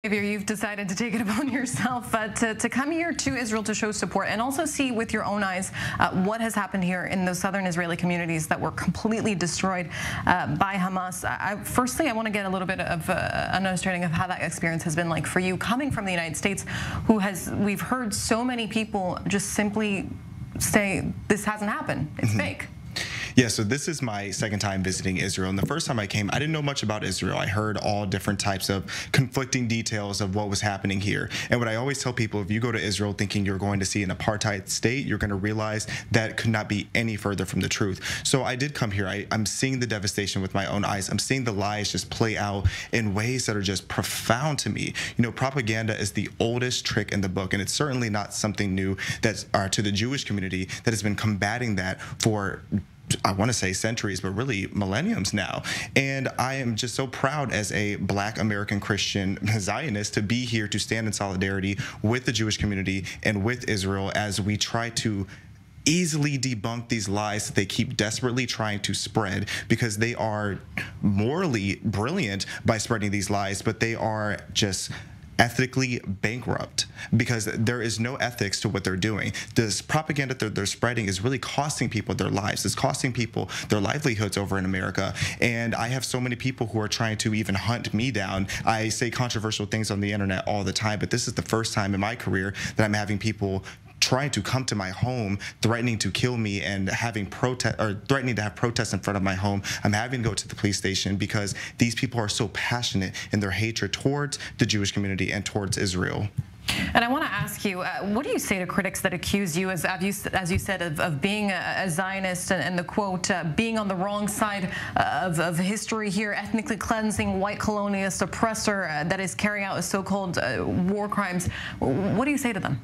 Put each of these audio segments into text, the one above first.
Xavier, you've decided to take it upon yourself to come here to Israel to show support and also see with your own eyes what has happened here in the southern Israeli communities that were completely destroyed by Hamas. Firstly, I want to get a little bit of an understanding of how that experience has been like for you, coming from the United States, we've heard so many people just simply say this hasn't happened, it's fake. Yeah, so this is my second time visiting Israel. And the first time I came, I didn't know much about Israel. I heard all different types of conflicting details of what was happening here. And what I always tell people, if you go to Israel thinking you're going to see an apartheid state, you're going to realize that could not be any further from the truth. So I did come here. I'm seeing the devastation with my own eyes. I'm seeing the lies just play out in ways that are just profound to me. You know, propaganda is the oldest trick in the book, and it's certainly not something new that's to the Jewish community that has been combating that for, I want to say centuries, but really millenniums now. And I am just so proud as a Black American Christian Zionist to be here to stand in solidarity with the Jewish community and with Israel as we try to easily debunk these lies that they keep desperately trying to spread, because they are morally brilliant by spreading these lies, but they are just ethically bankrupt because there is no ethics to what they're doing. This propaganda that they're spreading is really costing people their lives. It's costing people their livelihoods over in America. And I have so many people who are trying to even hunt me down. I say controversial things on the internet all the time, but this is the first time in my career that I'm having people trying to come to my home, threatening to kill me, and having threatening to have protests in front of my home. I'm having to go to the police station because these people are so passionate in their hatred towards the Jewish community and towards Israel. And I want to ask you, what do you say to critics that accuse you, as you said, of being a Zionist and the quote, being on the wrong side of history here, ethnically cleansing, white colonialist oppressor that is carrying out so-called war crimes? What do you say to them?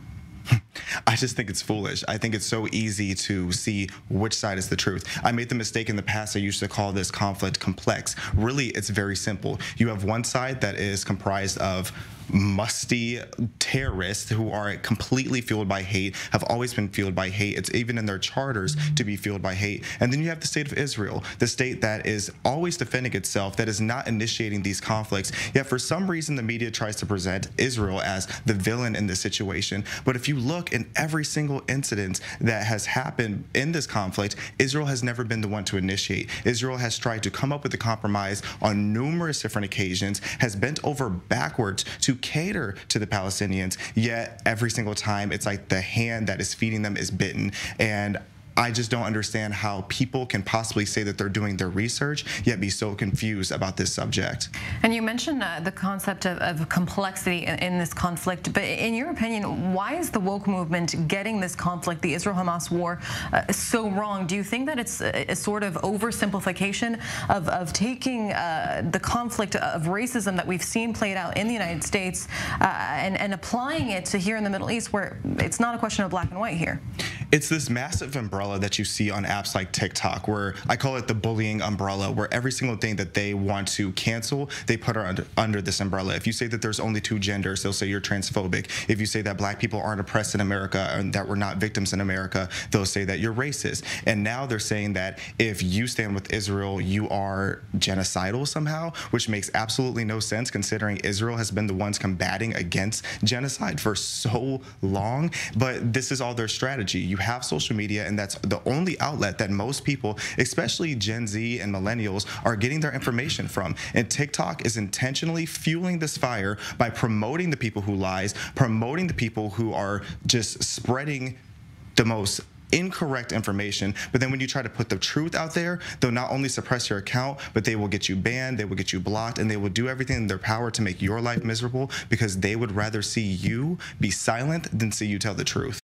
I just think it's foolish. I think it's so easy to see which side is the truth. I made the mistake in the past. I used to call this conflict complex. Really, it's very simple. You have one side that is comprised of musty terrorists who are completely fueled by hate, have always been fueled by hate. It's even in their charters to be fueled by hate. And then you have the state of Israel, the state that is always defending itself, that is not initiating these conflicts. Yet for some reason, the media tries to present Israel as the villain in this situation. But if you look in every single incident that has happened in this conflict, Israel has never been the one to initiate. Israel has tried to come up with a compromise on numerous different occasions, has bent over backwards to cater to the Palestinians, yet every single time it's like the hand that is feeding them is bitten. And I just don't understand how people can possibly say that they're doing their research, yet be so confused about this subject. And you mentioned the concept of complexity in this conflict, but in your opinion, why is the woke movement getting this conflict, the Israel-Hamas war, so wrong? Do you think that it's a sort of oversimplification of taking the conflict of racism that we've seen played out in the United States and applying it to here in the Middle East, where it's not a question of black and white here? It's this massive umbrella that you see on apps like TikTok, where I call it the bullying umbrella, where every single thing that they want to cancel, they put under this umbrella. If you say that there's only two genders, they'll say you're transphobic. If you say that black people aren't oppressed in America and that we're not victims in America, they'll say that you're racist. And now they're saying that if you stand with Israel, you are genocidal somehow, which makes absolutely no sense considering Israel has been the ones combating against genocide for so long. But this is all their strategy. You have social media, and that's the only outlet that most people, especially Gen Z and millennials, are getting their information from. And TikTok is intentionally fueling this fire by promoting the people who lies, promoting the people who are just spreading the most incorrect information. But then when you try to put the truth out there, they'll not only suppress your account, but they will get you banned, they will get you blocked, and they will do everything in their power to make your life miserable because they would rather see you be silent than see you tell the truth.